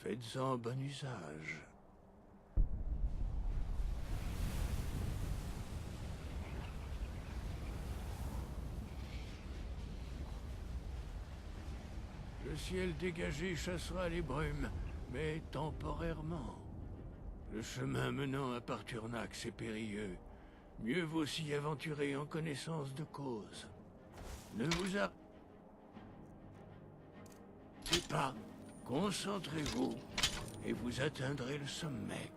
Faites-en bon usage. Le ciel dégagé chassera les brumes, mais temporairement. Le chemin menant à Parturnax est périlleux. Mieux vaut s'y aventurer en connaissance de cause. Ne vous arrêtez pas, concentrez-vous, et vous atteindrez le sommet.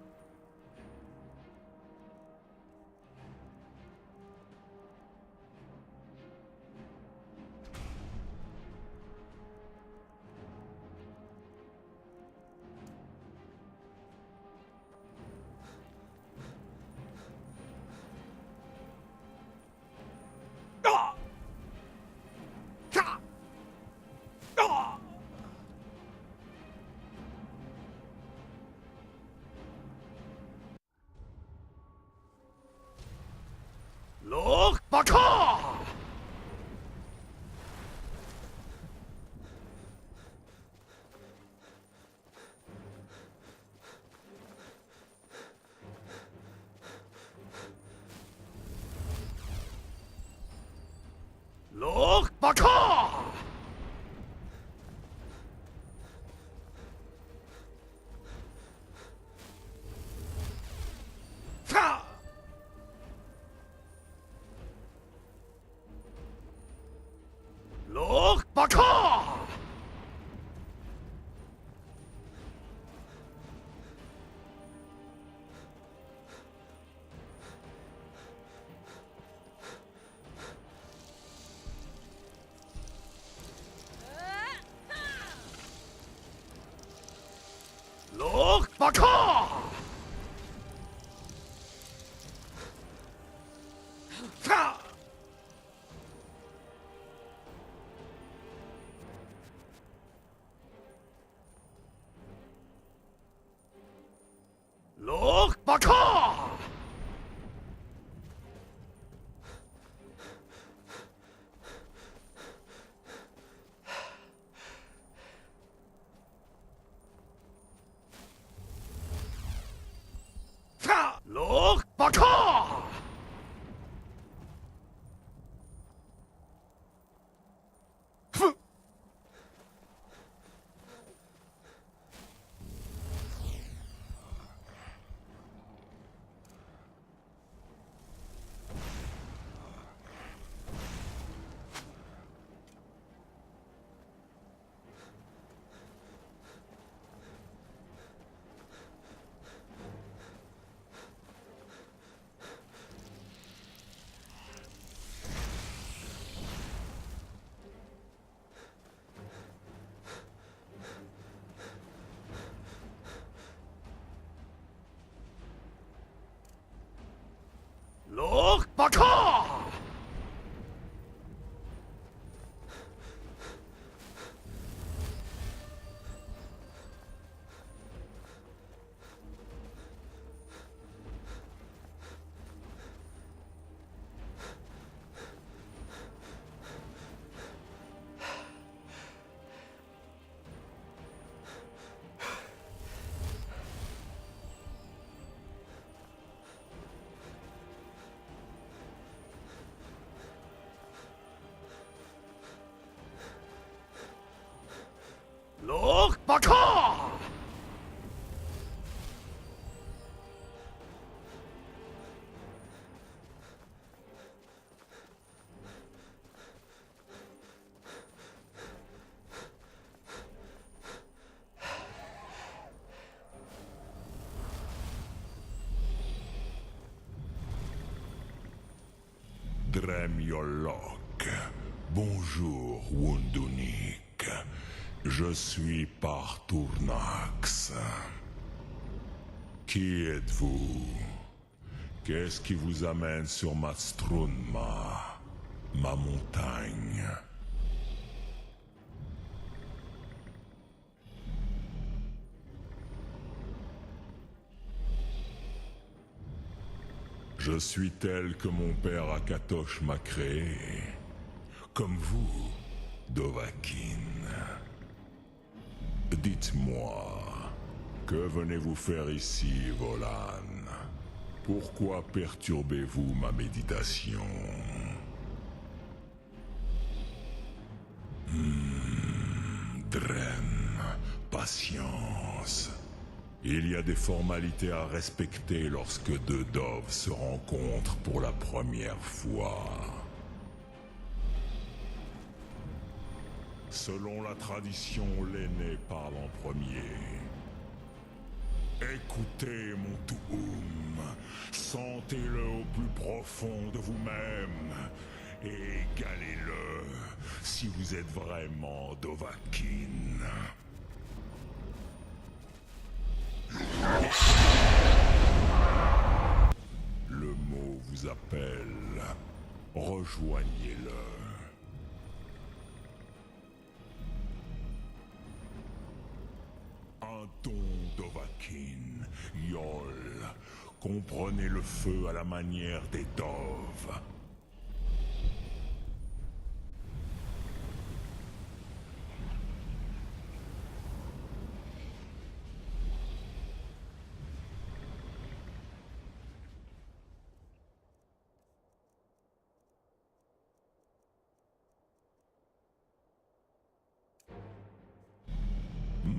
Lord Baka! Lord Baka! Lord Baka! Lord Baka! Lord Baka! Lord Baka! Lord Baka! Lord Baka! Dremyolok. Bonjour, Wundunik. Je suis Parturnax. Qui êtes-vous? Qu'est-ce qui vous amène sur ma Strunma, ma montagne? Je suis tel que mon père Akatosh m'a créé. Comme vous, Dovahkiin. Dites-moi, Que venez-vous faire ici, Volan? Pourquoi perturbez-vous ma méditation? Drem, patience. Il y a des formalités à respecter lorsque deux doves se rencontrent pour la première fois. Selon la tradition, l'aîné parle en premier. Écoutez mon Tuum, sentez-le au plus profond de vous-même et égalez-le si vous êtes vraiment Dovahkiin. Le mot vous appelle, rejoignez-le. Un don Dovahkiin, Yol. Comprenez le feu à la manière des Doves.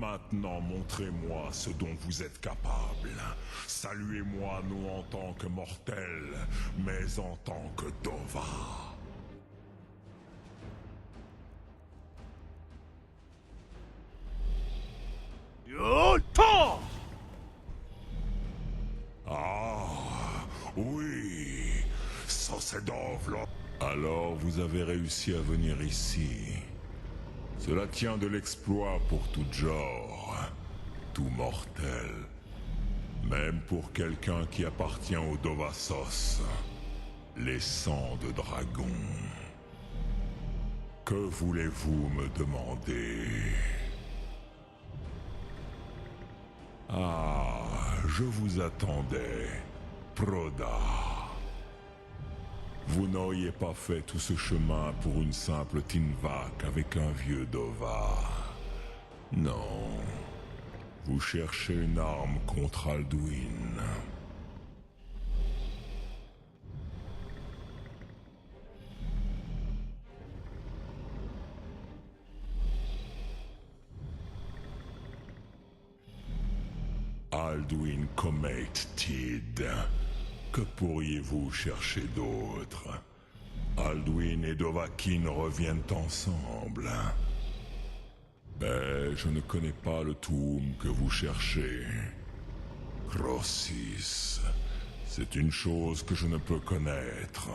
Maintenant, montrez-moi ce dont vous êtes capable. Saluez-moi non en tant que mortel, mais en tant que Dova. Yota! Ah, oui, ça c'est Dove là. Alors vous avez réussi à venir ici. Cela tient de l'exploit pour tout genre, tout mortel. Même pour quelqu'un qui appartient au Dovassos, les sangs de dragon. Que voulez-vous me demander? Ah, je vous attendais, Proda. Vous n'auriez pas fait tout ce chemin pour une simple Tinvak avec un vieux Dova. Non. Vous cherchez une arme contre Alduin. Alduin Comate Tid. Que pourriez-vous chercher d'autre? Alduin et Dovahkiin reviennent ensemble. Mais je ne connais pas le Tuum que vous cherchez. Crossis, c'est une chose que je ne peux connaître.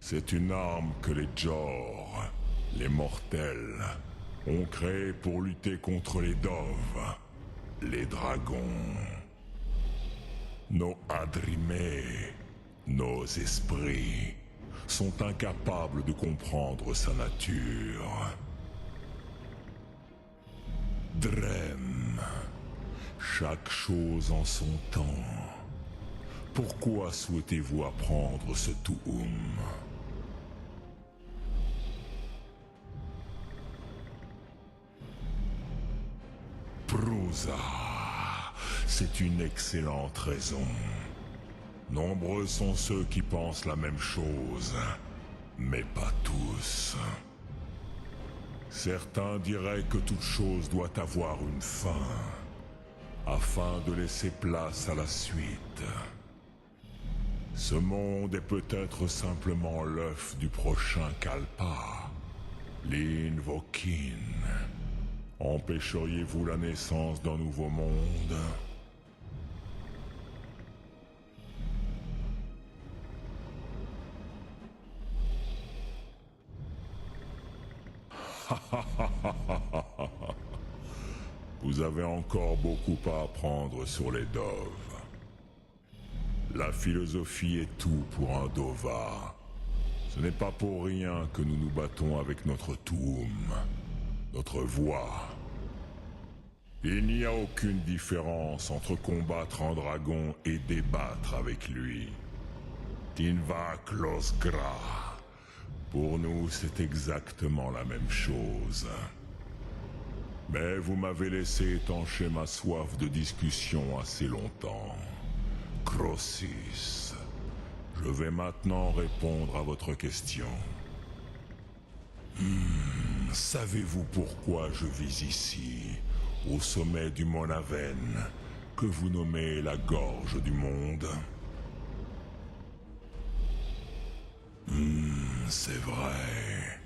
C'est une arme que les Jor, les mortels, ont créée pour lutter contre les Doves, les dragons. Nos Adrimés, nos esprits, sont incapables de comprendre sa nature. Drem, chaque chose en son temps. Pourquoi souhaitez-vous apprendre ce Tuum? Prusa, c'est une excellente raison. Nombreux sont ceux qui pensent la même chose, mais pas tous. Certains diraient que toute chose doit avoir une fin, afin de laisser place à la suite. Ce monde est peut-être simplement l'œuf du prochain Kalpa, l'Invokin. Empêcheriez-vous la naissance d'un nouveau monde? Vous avez encore beaucoup à apprendre sur les Doves. La philosophie est tout pour un Dova. Ce n'est pas pour rien que nous nous battons avec notre Tuum, notre voix. Il n'y a aucune différence entre combattre un dragon et débattre avec lui. Tinvak Losgra. Pour nous, c'est exactement la même chose. Mais vous m'avez laissé étancher ma soif de discussion assez longtemps. Crossis, je vais maintenant répondre à votre question. Savez-vous pourquoi je vis ici, au sommet du Mont Aven, que vous nommez la gorge du monde? C'est vrai.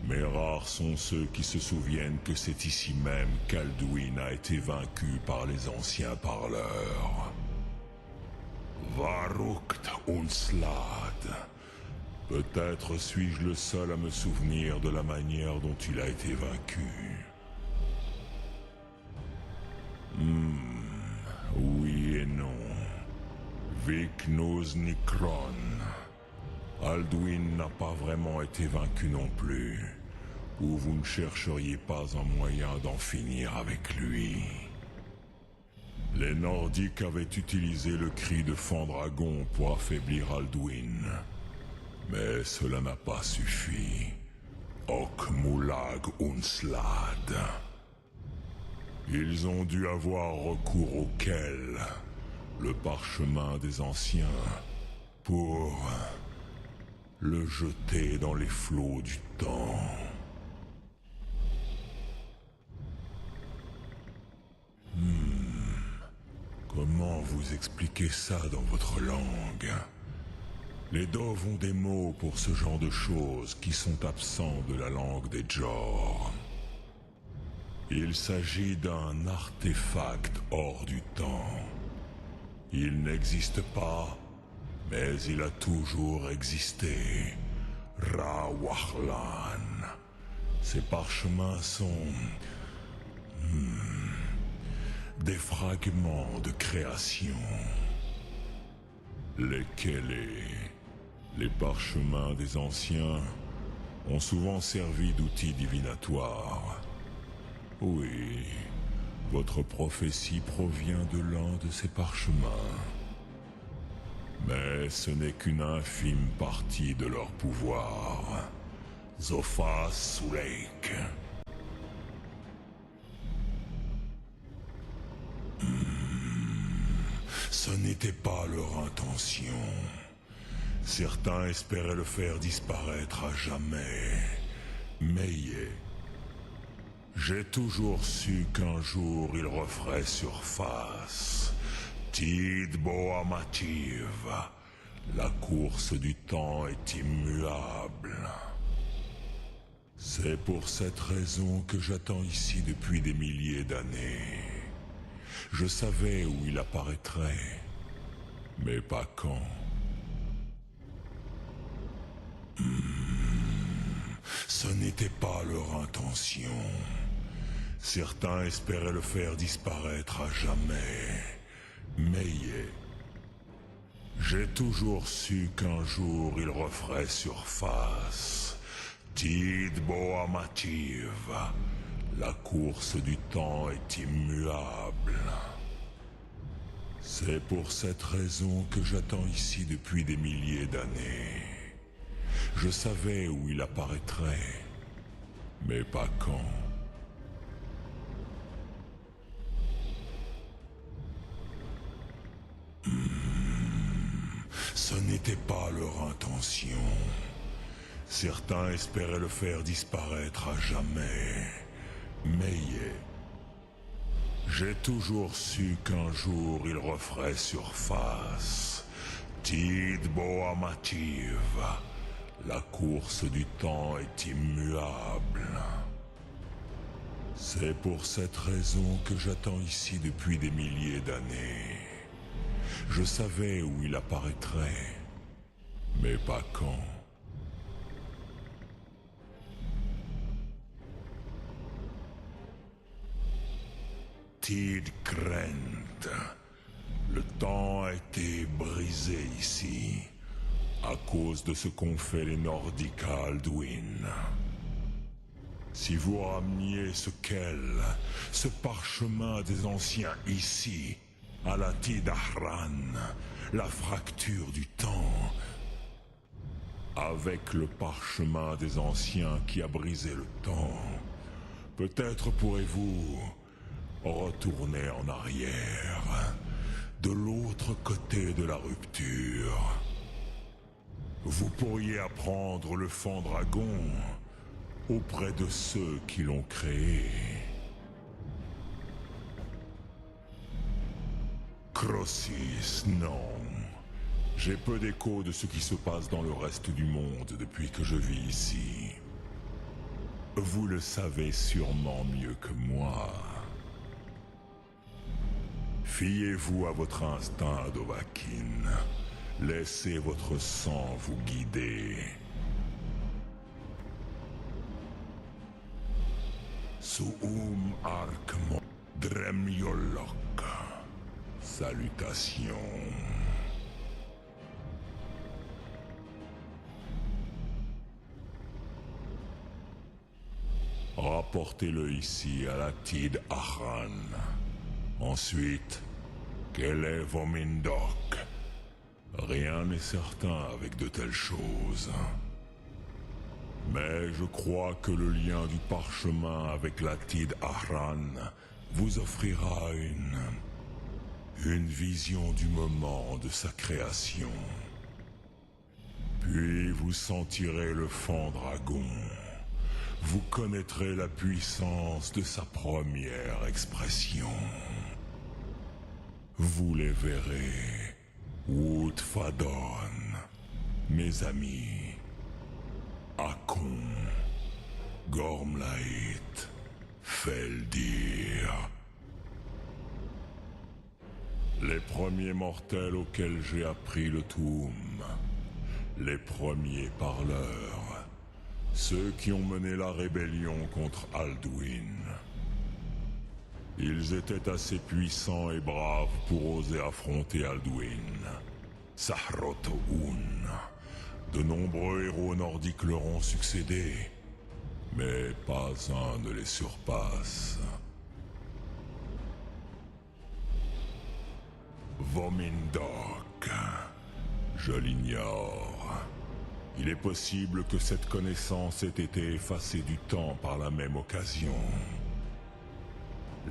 Mais rares sont ceux qui se souviennent que c'est ici même qu'Alduin a été vaincu par les anciens parleurs. Varukt Unslad. Peut-être suis-je le seul à me souvenir de la manière dont il a été vaincu. Oui et non. Viknus Nikron. Alduin n'a pas vraiment été vaincu non plus. Ou vous ne chercheriez pas un moyen d'en finir avec lui. Les Nordiques avaient utilisé le cri de Fandragon pour affaiblir Alduin. Mais cela n'a pas suffi. Okmulag Unslad. Ils ont dû avoir recours au Kel, le parchemin des anciens, pour le jeter dans les flots du temps. Comment vous expliquer ça dans votre langue? Les Dov ont des mots pour ce genre de choses qui sont absents de la langue des Jor. Il s'agit d'un artefact hors du temps. Il n'existe pas, mais il a toujours existé. Ra-Wahlan. Ces parchemins sont des fragments de création. Les Kélé, les parchemins des anciens, ont souvent servi d'outils divinatoires. Oui, votre prophétie provient de l'un de ces parchemins. Mais ce n'est qu'une infime partie de leur pouvoir. Zophas Suleik. Ce n'était pas leur intention. Certains espéraient le faire disparaître à jamais. Mais j'ai toujours su qu'un jour il referait surface. Tid Boamativ. La course du temps est immuable. C'est pour cette raison que j'attends ici depuis des milliers d'années. Je savais où il apparaîtrait, mais pas quand. Ce n'était pas leur intention. Certains espéraient le faire disparaître à jamais. Mais j'ai toujours su qu'un jour il referait surface. Tid Boamativ. La course du temps est immuable. C'est pour cette raison que j'attends ici depuis des milliers d'années. Je savais où il apparaîtrait, mais pas quand. Ce n'était pas leur intention. Certains espéraient le faire disparaître à jamais. Mais j'ai toujours su qu'un jour il referait surface. Tid Boamativ. La course du temps est immuable. C'est pour cette raison que j'attends ici depuis des milliers d'années. Je savais où il apparaîtrait, mais pas quand. Tid Krent. Le temps a été brisé ici, à cause de ce qu'ont fait les Nordiques à Alduin. Si vous rameniez ce ce parchemin des anciens ici, à la Tidahran, la fracture du temps, avec le parchemin des anciens qui a brisé le temps, Peut-être pourrez-vous retourner en arrière, de l'autre côté de la rupture. Vous pourriez apprendre le Fandragon auprès de ceux qui l'ont créé. Crossis, non. J'ai peu d'écho de ce qui se passe dans le reste du monde depuis que je vis ici. Vous le savez sûrement mieux que moi. Fiez-vous à votre instinct, Dovahkiin. Laissez votre sang vous guider. Suum Arkmo Dremyolok. Salutations. Rapportez-le ici à la Tid Ahran. Ensuite, Kele Vomindok. Rien n'est certain avec de telles choses. Mais je crois que le lien du parchemin avec la Tid Ahran vous offrira une vision du moment de sa création. Puis vous sentirez le Fandragon. Vous connaîtrez la puissance de sa première expression. Vous les verrez, Woodfadon, mes amis, Akon, Gormlaith, Feldir. Les premiers mortels auxquels j'ai appris le Toum, les premiers parleurs, ceux qui ont mené la rébellion contre Alduin. Ils étaient assez puissants et braves pour oser affronter Alduin. Sahrotoun. De nombreux héros nordiques leur ont succédé, mais pas un ne les surpasse. Vomindok, je l'ignore. Il est possible que cette connaissance ait été effacée du temps par la même occasion.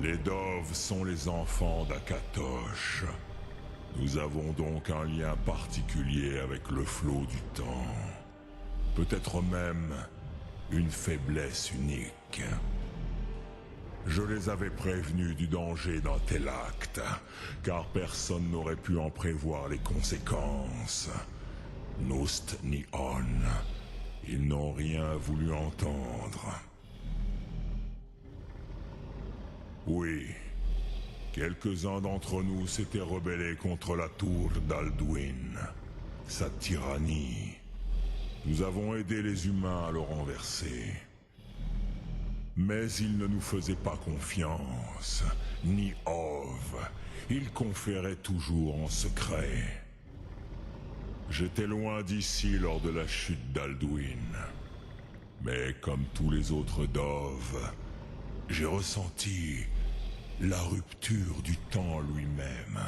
Les Dove sont les enfants d'Akatosh. Nous avons donc un lien particulier avec le flot du temps. Peut-être même une faiblesse unique. Je les avais prévenus du danger d'un tel acte, car personne n'aurait pu en prévoir les conséquences. Nost ni On, ils n'ont rien voulu entendre. Oui, quelques-uns d'entre nous s'étaient rebellés contre la tour d'Alduin, sa tyrannie. Nous avons aidé les humains à le renverser. Mais ils ne nous faisaient pas confiance, ni Ov. Ils conféraient toujours en secret. J'étais loin d'ici lors de la chute d'Alduin. Mais comme tous les autres Dove, j'ai ressenti la rupture du temps lui-même.